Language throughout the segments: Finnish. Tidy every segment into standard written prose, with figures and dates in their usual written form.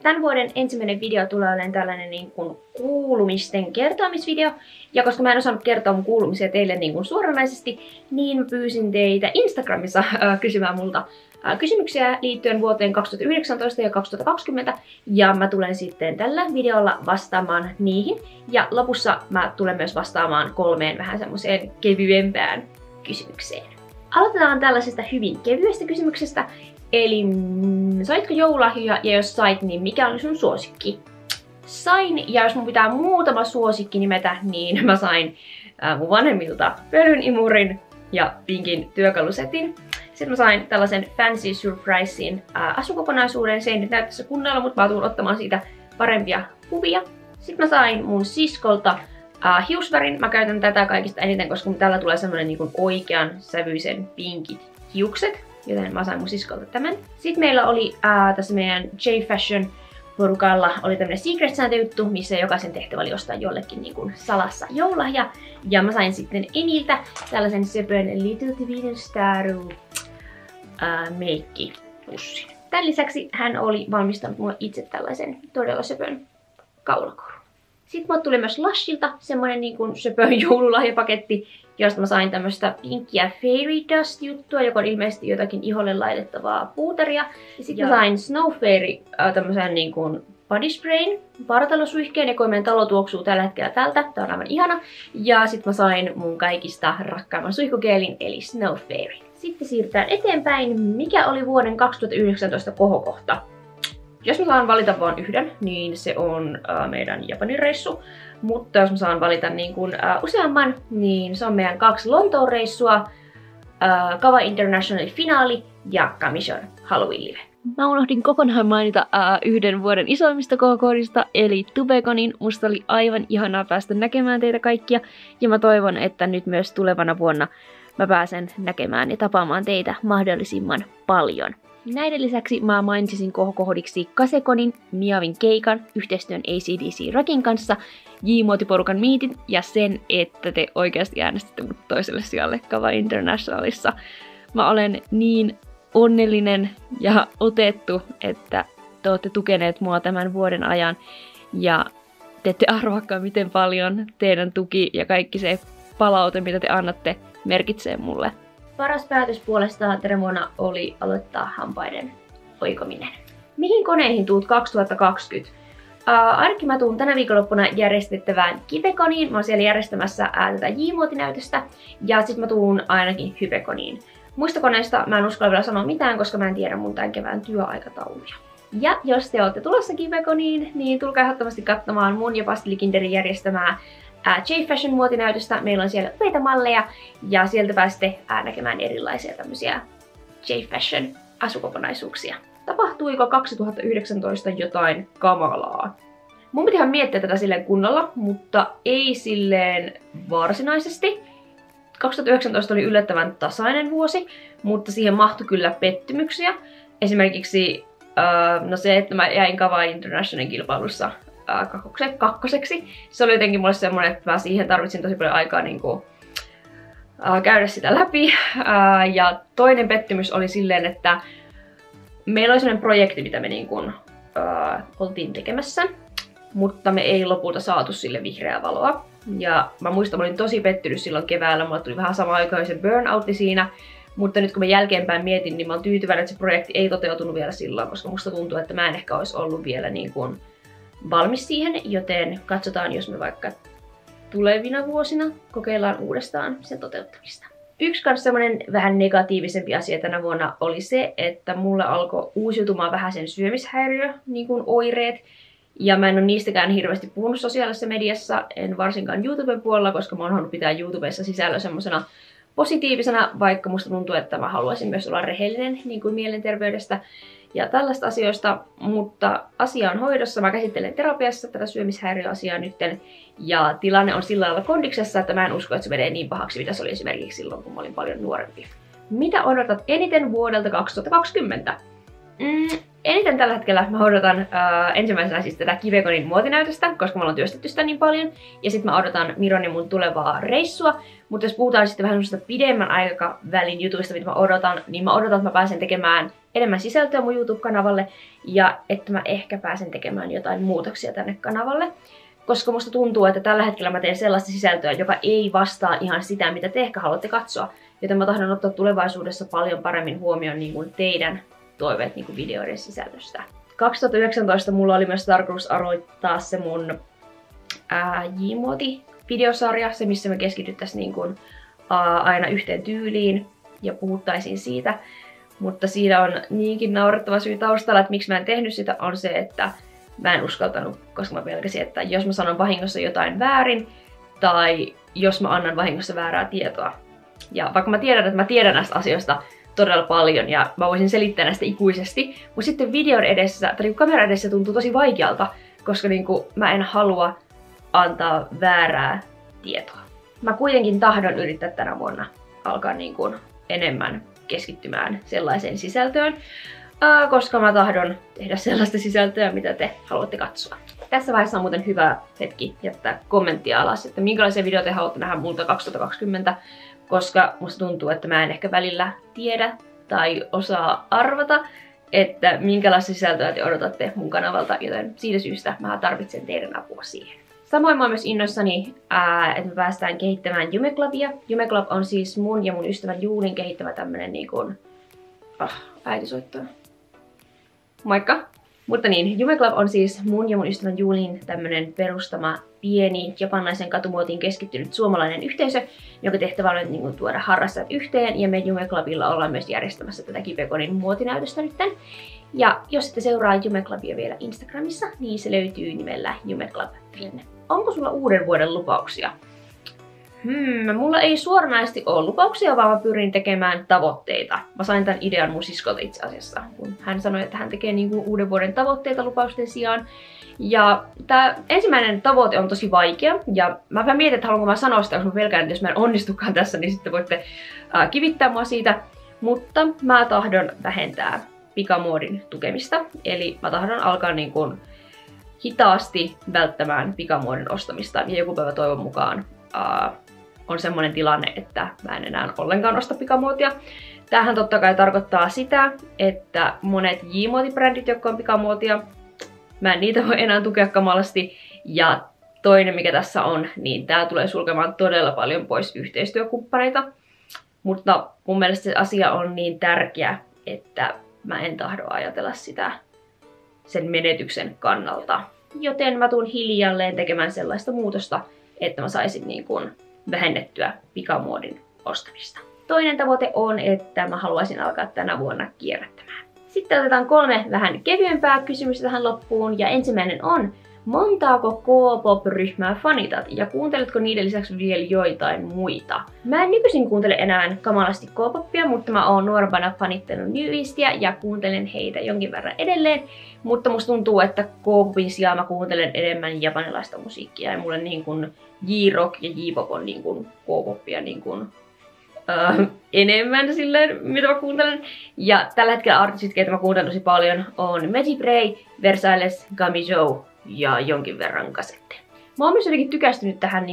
Tämän vuoden ensimmäinen video tulee olemaan tällainen niin kuin kuulumisten kertoamisvideo. Ja koska mä en osannut kertoa mun kuulumisia teille niin kuin suoranaisesti, niin mä pyysin teitä Instagramissa kysymään multa kysymyksiä liittyen vuoteen 2019 ja 2020. Ja mä tulen sitten tällä videolla vastaamaan niihin. Ja lopussa mä tulen myös vastaamaan 3 vähän semmoiseen kevyempään kysymykseen. Aloitetaan tällaisesta hyvin kevyestä kysymyksestä. Eli saitko joululahjoja ja jos sait, niin mikä oli sun suosikki? Sain, ja jos mun pitää muutama suosikki nimetä, niin mä sain mun vanhemmilta pölyn imurin ja pinkin työkalusetin. Sitten mä sain tällaisen Fancy Surprisein asukokonaisuuden. Se ei nyt näy tässä kunnolla, mutta mä tuun ottamaan siitä parempia kuvia. Sitten mä sain mun siskolta hiusvärin. Mä käytän tätä kaikista eniten, koska tällä tulee semmonen niin oikean sävyisen pinkit hiukset. Joten mä sain mun siskolta tämän. Sitten meillä oli tässä meidän J-Fashion porukalla oli tämmönen Secret Santa-juttu, missä jokaisen tehtävä oli ostaa jollekin niin kuin salassa joululahja. Ja mä sain sitten Eniltä tällaisen söpön Little Twin Star meikkipussin. Tän lisäksi hän oli valmistanut mulle itse tällaisen todella söpön kaulakorun. Sitten mulle tuli myös Lushilta semmonen niin kuin söpön joululahjapaketti, josta mä sain tämmöstä pinkkiä Fairy Dust juttua, joka on ilmeisesti jotakin iholle laitettavaa puuteria. Ja sitten mä sain Snow Fairy tämmösen niin kuin body sprayn, vartalosuihkeen, ja kun meidän talo tuoksuu tällä hetkellä tältä, tää on aivan ihana. Ja sitten mä sain mun kaikista rakkaimman suihkugeelin, eli Snow Fairy. Sitten siirrytään eteenpäin. Mikä oli vuoden 2019 kohokohta? Jos mä saan valita vain yhden, niin se on meidän Japanin reissu. Mutta jos mä saan valita niin kuin, useamman, niin se on meidän 2 Lontoon reissua, Kawa International finaali ja Kamishon Halloween live. Mä unohdin kokonaan mainita yhden vuoden isoimmista kohokohdista, eli Tubeconin. Musta oli aivan ihanaa päästä näkemään teitä kaikkia, ja mä toivon, että nyt myös tulevana vuonna mä pääsen näkemään ja tapaamaan teitä mahdollisimman paljon. Näiden lisäksi mä mainitsisin kohokohdiksi Kasekonin, Miavin keikan, yhteistyön AC/DC Rockin kanssa, J-muotiporukan meetin ja sen, että te oikeasti äänestitte mut toiselle sijalle Kawa Internationalissa. Mä olen niin onnellinen ja otettu, että te olette tukeneet mua tämän vuoden ajan ja te ette arvaakaan, miten paljon teidän tuki ja kaikki se palaute, mitä te annatte, merkitsee mulle. Paras päätös puolestaan tänä vuonna oli aloittaa hampaiden oikominen. Mihin koneihin tuut 2020? Ainakin mä tuun tänä viikonloppuna järjestettävään Kivekoniin. Mä oon siellä järjestämässä tätä J-muotinäytöstä. Ja sit mä tuun ainakin Hypekoniin. Muista koneista mä en uskalla vielä sanoa mitään, koska mä en tiedä mun tämän kevään työaikatauluja. Ja jos te olette tulossa Kivekoniin, niin tulkaa ehdottomasti katsomaan mun ja Pastelikinderin järjestämää J-Fashion muotinäytöstä. Meillä on siellä upeita malleja ja sieltä pääsette näkemään erilaisia tämmöisiä J-Fashion asukokonaisuuksia. Tapahtuiko 2019 jotain kamalaa? Mun piti ihan miettiä tätä silleen kunnolla, mutta ei silleen varsinaisesti. 2019 oli yllättävän tasainen vuosi, mutta siihen mahtui kyllä pettymyksiä. Esimerkiksi se, että mä jäin Kawa Internationalin kilpailussa kakkoseksi. Se oli jotenkin mulle semmoinen, että mä siihen tarvitsin tosi paljon aikaa niin kuin, käydä sitä läpi. Ja toinen pettymys oli silleen, että meillä oli sellainen projekti, mitä me niin kuin, oltiin tekemässä, mutta me ei lopulta saatu sille vihreää valoa. Ja mä muistan, mä olin tosi pettynyt silloin keväällä, mulla tuli vähän sama aikaisen burnoutti siinä. Mutta nyt kun mä jälkeenpäin mietin, niin mä oon tyytyväinen, että se projekti ei toteutunut vielä silloin, koska musta tuntuu, että mä en ehkä olisi ollut vielä niin kuin valmis siihen, joten katsotaan, jos me vaikka tulevina vuosina kokeillaan uudestaan sen toteuttamista. Yksi kans semmonen vähän negatiivisempi asia tänä vuonna oli se, että mulle alkoi uusiutumaan vähän sen syömishäiriö, niin kuin oireet. Ja mä en ole niistäkään hirveästi puhunut sosiaalisessa mediassa, en varsinkaan YouTuben puolella, koska mä oon halunnut pitää YouTubessa sisällön semmosena positiivisena, vaikka musta tuntuu, että mä haluaisin myös olla rehellinen niin kuin mielenterveydestä ja tällaista asioista, mutta asia on hoidossa. Mä käsittelen terapiassa tätä syömishäiriöasiaa nytten ja tilanne on sillä lailla kondiksessa, että mä en usko, että se menee niin pahaksi, mitä se oli esimerkiksi silloin, kun mä olin paljon nuorempi. Mitä odotat eniten vuodelta 2020? Eniten tällä hetkellä mä odotan ensimmäisenä siis tätä Kivekonin muotinäytöstä, koska mä oon työstetty sitä niin paljon. Ja sitten mä odotan Miron ja mun tulevaa reissua. Mutta jos puhutaan sitten vähän semmoista pidemmän aikavälin jutuista, mitä mä odotan, niin mä odotan, että mä pääsen tekemään enemmän sisältöä mun YouTube-kanavalle. Ja että mä ehkä pääsen tekemään jotain muutoksia tänne kanavalle. Koska musta tuntuu, että tällä hetkellä mä teen sellaista sisältöä, joka ei vastaa ihan sitä, mitä te ehkä haluatte katsoa. Joten mä tahdon ottaa tulevaisuudessa paljon paremmin huomioon niin kuin teidän toiveet niin kuin videoiden sisällöstä. 2019 mulla oli myös tarkoitus aloittaa se mun J-muoti-videosarja, se missä me keskityttäisiin niin kuin, aina yhteen tyyliin ja puhuttaisiin siitä. Mutta siinä on niinkin naurettava syy taustalla, että miksi mä en tehnyt sitä, on se, että mä en uskaltanut, koska mä pelkäsin, että jos mä sanon vahingossa jotain väärin, tai jos mä annan vahingossa väärää tietoa. Ja vaikka mä tiedän, että mä tiedän näistä asioista todella paljon ja mä voisin selittää näistä ikuisesti, mutta sitten videon edessä, tai kameran edessä tuntuu tosi vaikealta, koska mä en halua antaa väärää tietoa. Mä kuitenkin tahdon yrittää tänä vuonna alkaa enemmän keskittymään sellaiseen sisältöön, koska mä tahdon tehdä sellaista sisältöä, mitä te haluatte katsoa. Tässä vaiheessa on muuten hyvä hetki jättää kommenttia alas, että minkälaisia videoita te haluatte nähdä multa 2020, koska musta tuntuu, että mä en ehkä välillä tiedä tai osaa arvata, että minkälaista sisältöä te odotatte mun kanavalta, joten siitä syystä mä tarvitsen teidän apua siihen. Samoin mä oon myös innoissani, että me päästään kehittämään Jume Clubia. Jume Club on siis mun ja mun ystävän Juulin kehittämä tämmönen äiti soittaa. Moikka! Mutta niin, Jume Club on siis mun ja mun ystävän Juulin tämmönen perustama pieni japanilaisen katumuotiin keskittynyt suomalainen yhteisö, jonka tehtävä on tuoda harrastajat yhteen, ja me Jume Clubilla ollaan myös järjestämässä tätä Kivekonin muotinäytöstä nytten. Ja jos ette seuraa Jume Clubia vielä Instagramissa, niin se löytyy nimellä Jume Club Finne. Onko sulla uuden vuoden lupauksia? Mulla ei suoranaisesti ole lupauksia, vaan mä pyrin tekemään tavoitteita. Mä sain tämän idean mun siskolta itse asiassa, kun hän sanoi, että hän tekee uuden vuoden tavoitteita lupausten sijaan. Ja tää ensimmäinen tavoite on tosi vaikea, ja mä vähän mietin, että haluanko mä sanoa sitä, koska mä pelkään, että jos mä en onnistukaan tässä, niin sitten voitte kivittää mua siitä. Mutta mä tahdon vähentää pikamuodin tukemista, eli mä tahdon alkaa hitaasti välttämään pikamuodin ostamista, ja joku päivä toivon mukaan on semmoinen tilanne, että mä en enää ollenkaan osta pikamuotia. Tämähän totta kai tarkoittaa sitä, että monet J-muotibrändit, jotka on pikamuotia, mä en niitä voi enää tukea kamalasti. Ja toinen mikä tässä on, niin tää tulee sulkemaan todella paljon pois yhteistyökumppaneita. Mutta mun mielestä se asia on niin tärkeä, että mä en tahdo ajatella sitä sen menetyksen kannalta. Joten mä tuun hiljalleen tekemään sellaista muutosta, että mä saisin vähennettyä pikamuodin ostamista. Toinen tavoite on, että mä haluaisin alkaa tänä vuonna kierrättämään. Sitten otetaan 3 vähän kevyempää kysymystä tähän loppuun. Ja ensimmäinen on, montaako K-pop-ryhmää fanitat ja kuunteletko niiden lisäksi vielä joitain muita? Mä en nykyisin kuuntele enää kamalasti K-popia, mutta mä oon nuorempana fanittanut New Eastia ja kuuntelen heitä jonkin verran edelleen. Mutta musta tuntuu, että K-popin sijaan mä kuuntelen enemmän japanilaista musiikkia ja mulle J-rock ja J-pop on K-popia enemmän silleen, mitä mä kuuntelen. Ja tällä hetkellä artistit, keitä mä kuuntelen tosi paljon, on Magicbrei, Versailles, Gamijo ja jonkin verran Kasette. Mä oon myös jotenkin tykästynyt tähän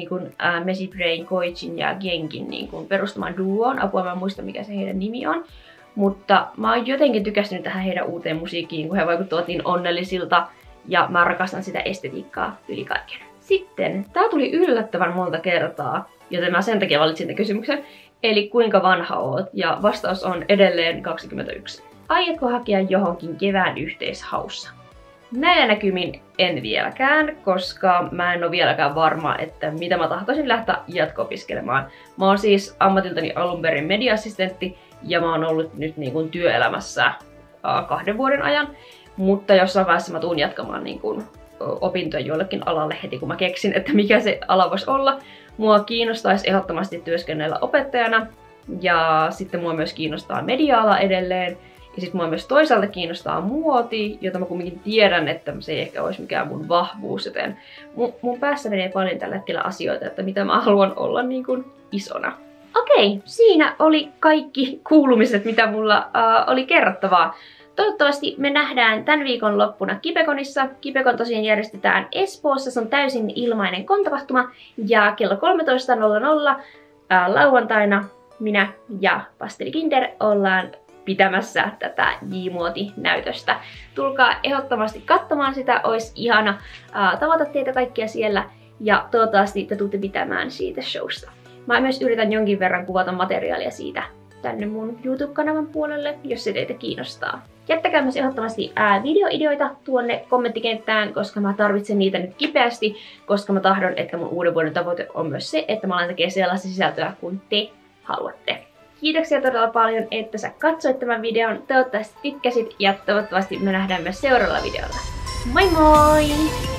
Magicbrein, Koichin ja Genkin perustamaan duoon. Apua mä en muista mikä se heidän nimi on. Mutta mä oon jotenkin tykästynyt tähän heidän uuteen musiikkiin, kun he vaikuttavat niin onnellisilta. Ja mä rakastan sitä estetiikkaa yli kaiken. Sitten, tää tuli yllättävän monta kertaa, joten mä sen takia valitsin tämän kysymyksen. Eli kuinka vanha oot? Ja vastaus on edelleen 21. Aiotko hakea johonkin kevään yhteishaussa? Näillä näkymin en vieläkään, koska mä en ole vieläkään varma, että mitä mä tahtoisin lähteä jatko-opiskelemaan. Mä oon siis ammatiltani alun perin media-assistentti ja mä oon ollut nyt työelämässä 2 vuoden ajan. Mutta jossain vaiheessa mä tuun jatkamaan opintoja jollekin alalle heti, kun mä keksin, että mikä se ala voisi olla. Mua kiinnostaisi ehdottomasti työskennellä opettajana ja sitten mua myös kiinnostaa media-ala edelleen. Ja sitten mua myös toisaalta kiinnostaa muoti, jota mä kumminkin tiedän, että se ei ehkä olisi mikään mun vahvuus, joten mun päässä menee paljon tällä hetkellä asioita, että mitä mä haluan olla isona. Okei, siinä oli kaikki kuulumiset, mitä mulla oli kerrottavaa. toivottavasti me nähdään tämän viikon loppuna Kibekonissa. Kibekon tosiaan järjestetään Espoossa, se on täysin ilmainen kontapahtuma ja kello 13.00 lauantaina minä ja Pasteli Kinder ollaan pitämässä tätä J-muoti-näytöstä. Tulkaa ehdottomasti katsomaan sitä, olisi ihana tavata teitä kaikkia siellä ja toivottavasti te tuutte pitämään siitä showsta. Mä myös yritän jonkin verran kuvata materiaalia siitä tänne mun YouTube-kanavan puolelle, jos se teitä kiinnostaa. Jättäkää myös ehdottomasti videoideoita tuonne kommenttikenttään, koska mä tarvitsen niitä nyt kipeästi, koska mä tahdon, että mun uuden vuoden tavoite on myös se, että mä alan tekemään sellaista sisältöä kuin te haluatte. Kiitoksia todella paljon, että sä katsoit tämän videon. Toivottavasti tykkäsit ja toivottavasti me nähdään myös seuraavalla videolla. Moi moi!